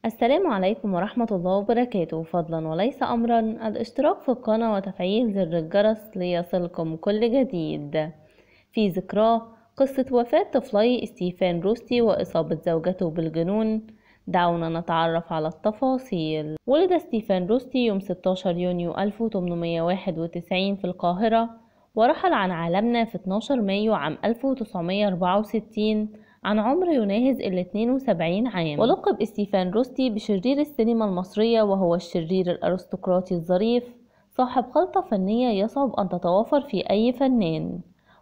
السلام عليكم ورحمة الله وبركاته. فضلا وليس أمرا الاشتراك في القناة وتفعيل زر الجرس ليصلكم كل جديد. في ذكرى قصة وفاة طفلي ستيفان روستي وإصابة زوجته بالجنون، دعونا نتعرف على التفاصيل. ولد ستيفان روستي يوم 16 يونيو 1891 في القاهرة، ورحل عن عالمنا في 12 مايو عام 1964 عن عمر يناهز 72 عام. ولقب ستيفان روستي بشرير السينما المصرية، وهو الشرير الأرستقراطي الظريف صاحب خلطة فنية يصعب أن تتوافر في أي فنان.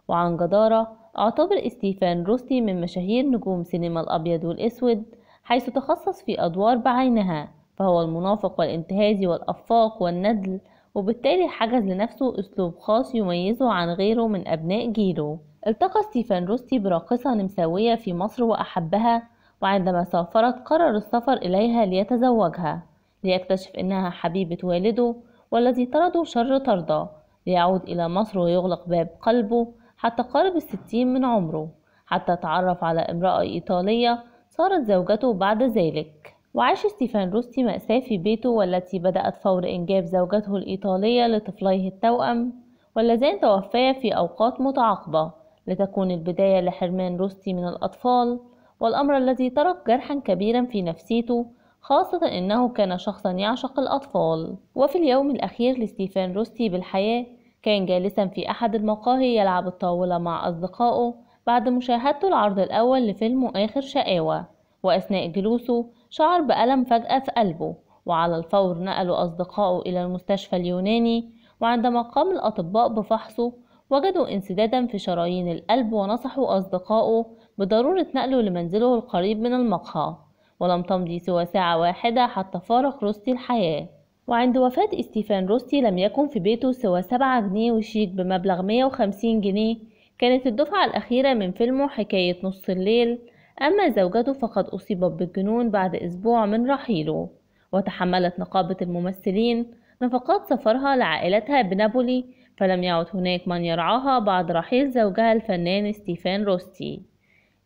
وعن جدارة اعتبر ستيفان روستي من مشاهير نجوم سينما الأبيض والأسود، حيث تخصص في أدوار بعينها، فهو المنافق والانتهازي والأفاق والندل، وبالتالي حجز لنفسه أسلوب خاص يميزه عن غيره من أبناء جيله. التقى ستيفان روستي براقصة نمساوية في مصر وأحبها، وعندما سافرت قرر السفر إليها ليتزوجها، ليكتشف إنها حبيبة والده والذي طرده شر طردة، ليعود إلى مصر ويغلق باب قلبه حتى قارب 60 من عمره، حتى تعرف على امرأة إيطالية صارت زوجته بعد ذلك. وعاش ستيفان روستي مأساة في بيته، والتي بدأت فور إنجاب زوجته الإيطالية لطفليه التوأم، واللذان توفيا في أوقات متعاقبة، لتكون البداية لحرمان روستي من الأطفال، والأمر الذي ترك جرحا كبيرا في نفسيته، خاصة أنه كان شخصا يعشق الأطفال. وفي اليوم الأخير لستيفان روستي بالحياة، كان جالسا في أحد المقاهي يلعب الطاولة مع أصدقائه بعد مشاهدته العرض الأول لفيلم آخر شقاوة، وأثناء جلوسه شعر بألم فجأة في قلبه، وعلى الفور نقلوا أصدقائه إلى المستشفى اليوناني، وعندما قام الأطباء بفحصه وجدوا انسدادا في شرايين القلب، ونصحوا أصدقائه بضرورة نقله لمنزله القريب من المقهى. ولم تمضي سوى ساعة واحدة حتى فارق روستي الحياة. وعند وفاة ستيفان روستي لم يكن في بيته سوى 7 جنيه وشيك بمبلغ 150 جنيه، كانت الدفعة الأخيرة من فيلمه حكاية نص الليل. أما زوجته فقد أصيبت بالجنون بعد أسبوع من رحيله، وتحملت نقابة الممثلين نفقات سفرها لعائلتها بنابولي، فلم يعد هناك من يرعاها بعد رحيل زوجها الفنان ستيفان روستي.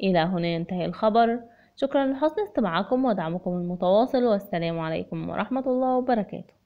إلى هنا ينتهي الخبر. شكرا لحسن استماعكم ودعمكم المتواصل، والسلام عليكم ورحمة الله وبركاته.